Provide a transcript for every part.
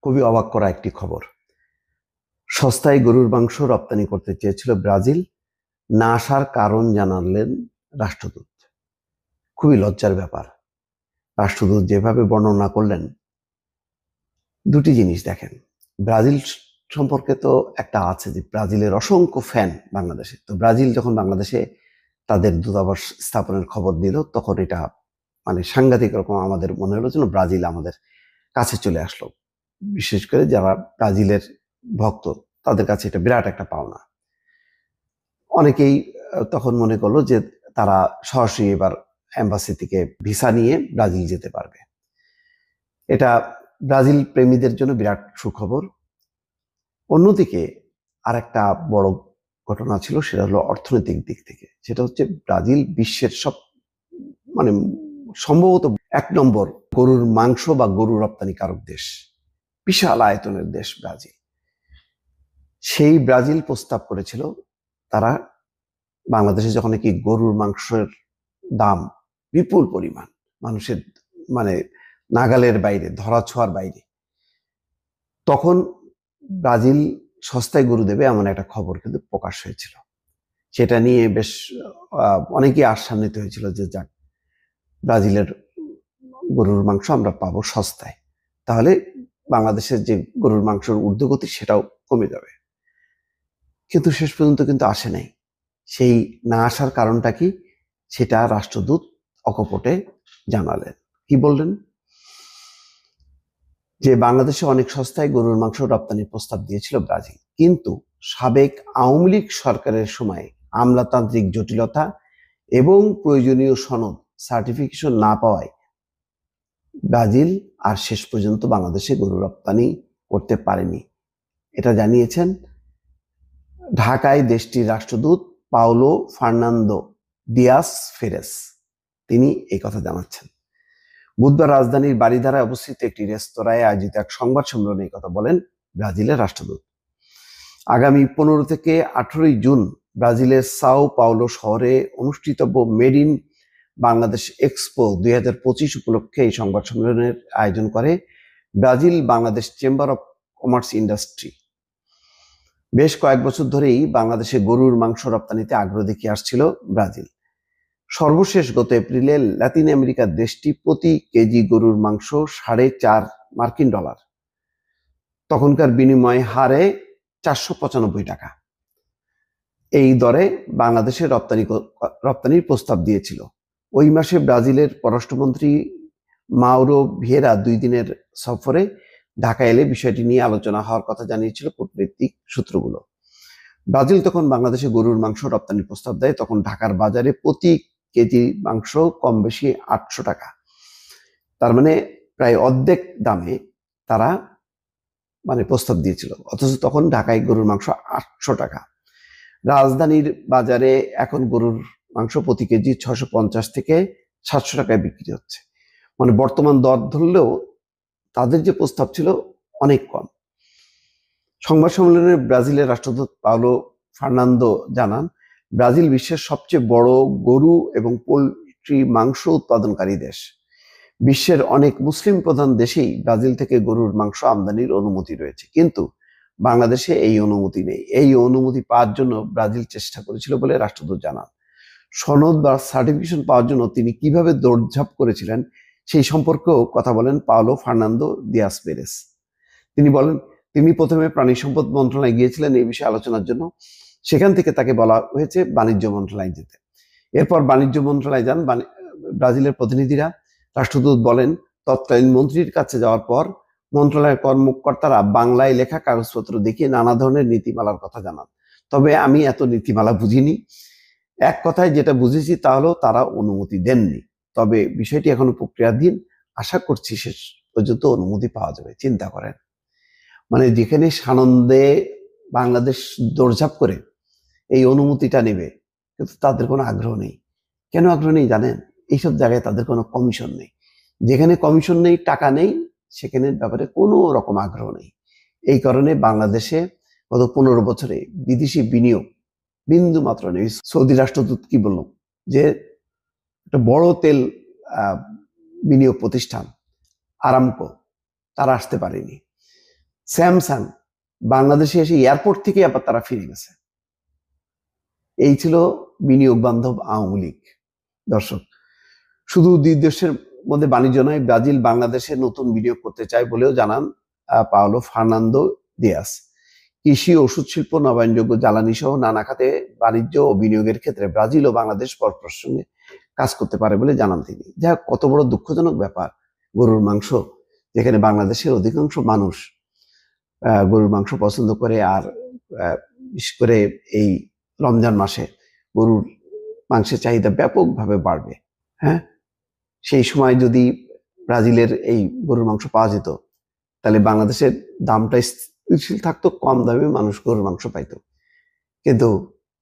খুবই অবাক করা একটি খবর। সস্তায় গরুর মাংস রপ্তানি করতে চেয়েছিল ব্রাজিল, না আসার কারণ জানালেন রাষ্ট্রদূত। খুবই লজ্জার ব্যাপার। রাষ্ট্রদূত যেভাবে বর্ণনা করলেন, দুটি জিনিস দেখেন। ব্রাজিল সম্পর্কে তো একটা আছে যে ব্রাজিলের অসংখ্য ফ্যান বাংলাদেশে। তো ব্রাজিল যখন বাংলাদেশে তাদের দূতাবাস স্থাপনের খবর দিল, তখন এটা সাংঘাতিক রকম আমাদের মনে হলো যেন ব্রাজিল আমাদের কাছে চলে আসলো। বিশেষ করে যারা ব্রাজিলের ভক্ত, তাদের কাছে এটা বিরাট একটা পাওনা। অনেকেই তখন মনে করলো যে তারা সরাসরি এবার এম্বাসি থেকে ভিসা নিয়ে ব্রাজিল যেতে পারবে। এটা ব্রাজিল প্রেমীদের জন্য বিরাট সুখবর। অন্যদিকে আর একটা বড় ঘটনা ছিল, সেটা হলো অর্থনৈতিক দিক থেকে। সেটা হচ্ছে ব্রাজিল বিশ্বের সব সম্ভবত 1 নম্বর গরুর মাংস বা গরু রপ্তানিকারক দেশ। বিশাল আয়তনের দেশ ব্রাজিল। সেই ব্রাজিল প্রস্তাব করেছিল, তারা বাংলাদেশে যখন নাকি গরুর মাংসের দাম বিপুল পরিমাণ, মানুষের নাগালের বাইরে, ধরাছোঁয়ার বাইরে, তখন ব্রাজিল সস্তায় গরু দেবে এমন একটা খবর কিন্তু প্রকাশ হয়েছিল। সেটা নিয়ে বেশ অনেকেই আশান্বিত হয়েছিল যে যাক, ব্রাজিলের গরুর মাংস আমরা পাবো সস্তায়, তাহলে বাংলাদেশের যে গরুর মাংসের ঊর্ধ্বগতি সেটাও কমে যাবে। কিন্তু শেষ পর্যন্ত কিন্তু আসে নাই। সেই না আসার কারণটা কি, সেটা রাষ্ট্রদূত অকপটে জানালেন। কি বললেন? যে বাংলাদেশে অনেক সস্তায় গরুর মাংস রপ্তানির প্রস্তাব দিয়েছিল ব্রাজিল, কিন্তু সাবেক আওয়ামী লীগ সরকারের সময় আমলাতান্ত্রিক জটিলতা এবং প্রয়োজনীয় সনদ সার্টিফিকেশন না পাওয়ায় ব্রাজিল আর শেষ পর্যন্ত বাংলাদেশে গরু রপ্তানি করতে পারেনি। এটা জানিয়েছেন ঢাকায় দেশটির রাষ্ট্রদূত পাওলো ফার্নান্দো দিয়াস ফেরেস। তিনি এই কথা জানাচ্ছেন। বুধবার রাজধানীর বারিধারায় অবস্থিত একটি রেস্তোরাঁয় আয়োজিত এক সংবাদ সম্মেলনে এই কথা বলেন ব্রাজিলের রাষ্ট্রদূত। আগামী 15 থেকে 18 জুন ব্রাজিলের সাও পাওলো শহরে অনুষ্ঠিতব্য মেড ইন বাংলাদেশ এক্সপো 2025 উপলক্ষে এই সংবাদ সম্মেলনের আয়োজন করে Brazil Bangladesh chamber of commerce industry. বেশ কয়েক বছর ধরেই বাংলাদেশে গরুর মাংস রপ্তানিতে আগ্রহ দেখিয়ে আসছিল ব্রাজিল। সর্বশেষ গত এপ্রিলে লাতিন আমেরিকার দেশটি প্রতি কেজি গরুর মাংস $4.5 তখনকার বিনিময় হারে 495 টাকা এই দরে বাংলাদেশে রপ্তানির প্রস্তাব দিয়েছিল। ওই মাসে ব্রাজিলের পররাষ্ট্রমন্ত্রী মাউরো ভিয়েরা 2 দিনের সফরে ঢাকা এলে বিষয়টি নিয়ে আলোচনা হওয়ার কথা জানিয়েছিল কূটনৈতিক সূত্রগুলো। ব্রাজিল তখন বাংলাদেশে গরুর মাংস রপ্তানির প্রস্তাব দেয়। তখন ঢাকার বাজারে প্রতি কেজি মাংস কম বেশি 800 টাকা, তার প্রায় অর্ধেক দামে তারা প্রস্তাব দিয়েছিল। অথচ তখন ঢাকায় গরুর মাংস 800 টাকা। রাজধানীর বাজারে এখন গরুর মাংস প্রতি কেজি 650 থেকে 700 টাকায় বিক্রি হচ্ছে। বর্তমান দর ধরলেও তাদের যে প্রস্তাব ছিল অনেক কম। সংবাদ সম্মেলনে ব্রাজিলের রাষ্ট্রদূত পাওলো ফার্নান্দো জানান, ব্রাজিল বিশ্বের সবচেয়ে বড় গরু এবং পোলট্রি মাংস উৎপাদনকারী দেশ। বিশ্বের অনেক মুসলিম প্রধান দেশেই ব্রাজিল থেকে গরুর মাংস আমদানির অনুমতি রয়েছে, কিন্তু বাংলাদেশে এই অনুমতি নেই। এই অনুমতি পাওয়ার জন্য ব্রাজিল চেষ্টা করেছিল বলে রাষ্ট্রদূত জানান। সনদ বা সার্টিফিকেশন পাওয়ার জন্য তিনি কিভাবে দৌড়ঝাঁপ করেছিলেন সেই সম্পর্কেও কথা বলেন পাওলো ফার্নান্দো দিয়াস পেরেস। তিনি বলেন, তিনি প্রথমে প্রাণী সম্পদ মন্ত্রণালয়ে গিয়েছিলেন এই বিষয়ে আলোচনার জন্য। সেখান থেকে তাকে বলা হয়েছে বাণিজ্য মন্ত্রণালয়ে যেতে। এরপর বাণিজ্য মন্ত্রণালয়ে যান ব্রাজিলের প্রতিনিধিরা। রাষ্ট্রদূত বলেন, তৎকালীন মন্ত্রীর কাছে যাওয়ার পর মন্ত্রণালয়ের কর্মকর্তারা বাংলায় লেখা কাগজপত্র দেখিয়ে নানা ধরনের নীতিমালার কথা জানান। তবে আমি এত নীতিমালা বুঝিনি। এক কথায় যেটা বুঝেছি তা হলো তারা অনুমতি দেননি। তবে বিষয়টি এখনো প্রক্রিয়াধীন। আশা করছি শেষ পর্যন্ত অনুমতি পাওয়া যাবে। চিন্তা করেন, যেখানে সানন্দে বাংলাদেশ দৌড়ঝাঁপ করে এই অনুমতিটা নেবে, কিন্তু তাদের কোনো আগ্রহ নেই। কেন আগ্রহ নেই জানেন? এইসব জায়গায় তাদের কোনো কমিশন নেই। যেখানে কমিশন নেই, টাকা নেই, সেখানে ব্যাপারে কোনো রকম আগ্রহ নেই। এই কারণে বাংলাদেশে গত 15 বছরে বিদেশি বিনিয়োগ বিন্দু মাত্র নেই। সৌদি রাষ্ট্রদূত কি বলল, যে একটা বড় তেল বিনিয়োগ প্রতিষ্ঠান আরামকো, তারা আসতে পারেনি। স্যামসাং বাংলাদেশে এসে এয়ারপোর্ট থেকে আবার তারা ফিরে গেছে। এই ছিল বিনিয়োগ বান্ধব আওয়ামী লীগ। দর্শক, শুধু দুই দেশের মধ্যে বাণিজ্য নয়, ব্রাজিল বাংলাদেশে নতুন বিনিয়োগ করতে চায় বলেও জানান পাওলো ফার্নান্দো দিয়াস। কৃষি, ওষুধ শিল্প, নবায়নযোগ্য জ্বালানি সহ নানা খাতে বাণিজ্য ও বিনিয়োগের ক্ষেত্রে ব্রাজিল ও বাংলাদেশ পরস্পরের সঙ্গে কাজ করতে পারে বলে জানান তিনি। যা কত বড় দুঃখজনক ব্যাপার, গরুর মাংস, যেখানে বাংলাদেশের অধিকাংশ মানুষ গরুর মাংস পছন্দ করে, আর বিশেষ করে এই রমজান মাসে গরুর মাংসের চাহিদা ব্যাপকভাবে বাড়বে। হ্যাঁ, সেই সময় যদি ব্রাজিলের এই গরুর মাংস পাওয়া যেত, তাহলে বাংলাদেশের দামটা স্থিতিশীল থাকতো, কম দামে মানুষ গরুর মাংস পাইতো। কিন্তু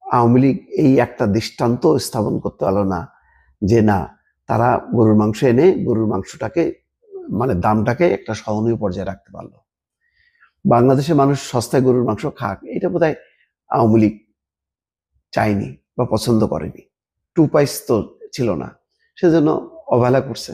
আওয়ামী লীগ এই একটা দৃষ্টান্ত স্থাপন করতে পারলো না যে না, তারা গরুর মাংস এনে গরুর মাংসটাকে মানে দামটাকে একটা সহনীয় পর্যায়ে রাখতে পারলো। বাংলাদেশের মানুষ সস্তায় গরুর মাংস খাক, এটা বোধহয় আওয়ামী লীগ চায়নি বা পছন্দ করেনি। টু পয়সা তো ছিল না, সেজন্য অবহেলা করছে।